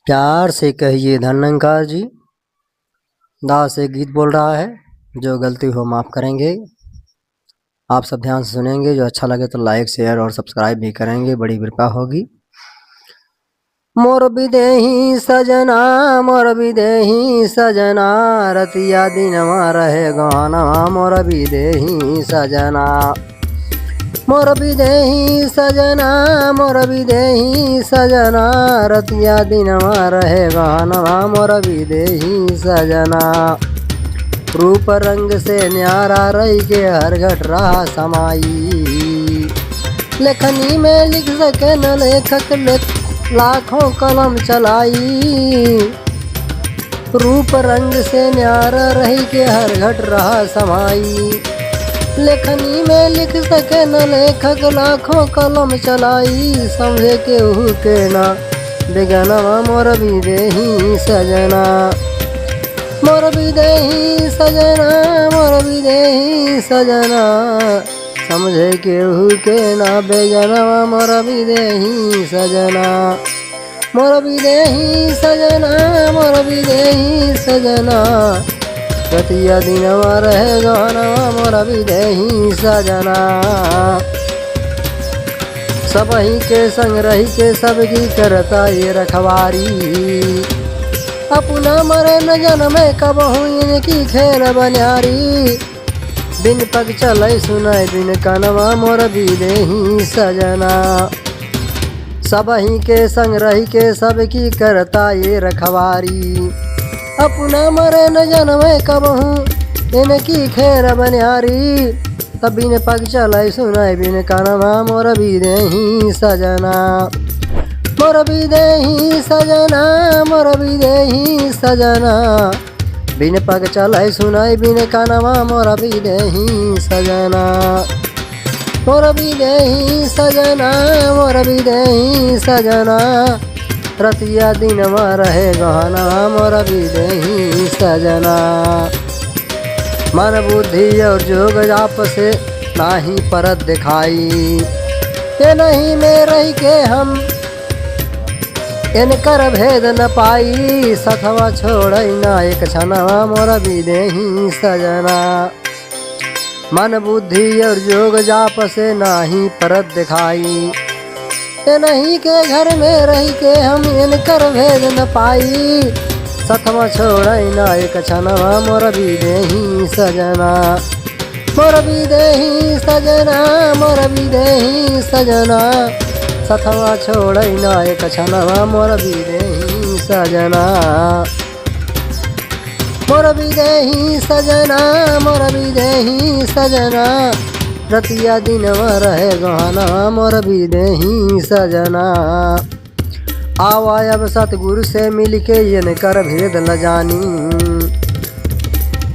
प्यार से कहिए धन्यंकार जी। दास एक गीत बोल रहा है, जो गलती हो माफ़ करेंगे। आप सब ध्यान से सुनेंगे, जो अच्छा लगे तो लाइक शेयर और सब्सक्राइब भी करेंगे, बड़ी कृपा होगी। मोर विदेही सजना, मोर विदेही सजना, रतिया दिनवा रहे गहनवा मोर विदेही सजना। मोर विदेही सजना, मोर विदेही सजना, रतिया दिनवा रहे गहनवा मोर विदेही सजना। रूप रंग से न्यारा रही के हर घट रहा समाई, लेखनी में लिख सके न लेखक लाखों कलम चलाई। रूप रंग से न्यारा रही के हर घट रहा समाई, लेखनी में लिख सके न लेखक लाखों कलम चलाई। समझे केहू के ना बेगनवा मोर विदेही सजना, मोर विदेही सजना, मोर विदेही सजना। समझे केहू के ना बेगनवा मोर विदेही सजना, मोर विदेही सजना, मोर विदेही सजना। रतिया दिनवा रहे गहनवा मोर विदेही सजना। सबही के संग रही के सबकी करता ये रखवारी, अपना मरे न जन्मे कबहू इनकी खेल बनियारी। बिन पग चलै सुनाय बिन कनवा मोर विदेही सजना। सबही के संग रही के सबकी करता ये रखवारी, अपना मरे न जन्मे कबहू इनकी खेर बनियारी। तब बिन पग चलै सुनाय बिन कनवा मोर विदेही सजना, मोर विदेही सजना, मोर विदेही सजना। बिन पग चलै सुनाय बिन कनवा मोर विदेही सजना, मोर विदेही सजना, मोर विदेही सजना। रतिया दिनवा रहे गहना मोर विदेही सजना। मन बुद्धि और जोग जाप से नाही परत दिखाई, ये नहीं में रह के हम इनकर भेद न पाई। सथवा छोड़ै ना एक क्षणवा मोर विदेही सजना। मन बुद्धि और जोग जाप से नाही परत दिखाई, ये नहीं के घर में रह के हम इनकर भेद न पाई। सथवा छोड़ै ना एक क्षणवा मोर विदेही सजना, मोर विदेही सजना, मोर विदेही सजना। सथवा छोड़ै ना एक क्षणवा मोर विदेही सजना, मोर विदेही सजना, मोर विदेही सजना। रतिया दिनवा रहे गहना मोर विदेही सजना। आवा अब सतगुरु से मिलके इनकर भेद न जानी,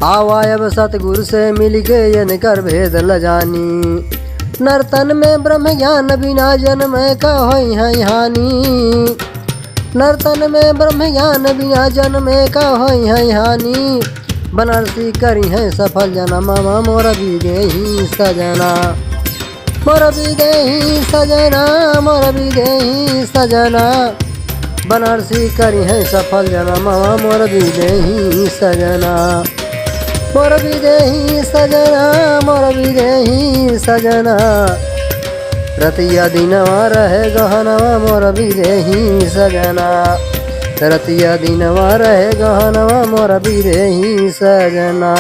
आवा अब सतगुरु से मिलके इनकर भेद न जानी। नर्तन में ब्रह्म ज्ञान बिना जन्म का होई है हानि, नर्तन में ब्रह्म ज्ञान बिना जन्म का होई है हानि। बनारसी करी है सफल जन्मवा मोर विदेही सजना, मोर विदेही सजना, मोर विदेही सजना। बनारसी करी है सफल जन्मवा मोर विदेही सजना, मोर विदेही सजना, मोर विदेही सजना। रतिया दिनवा रहे गहनवा मोर विदेही सजना, रतिया दिनवा रहे गहनवा मोर विदेही सजना।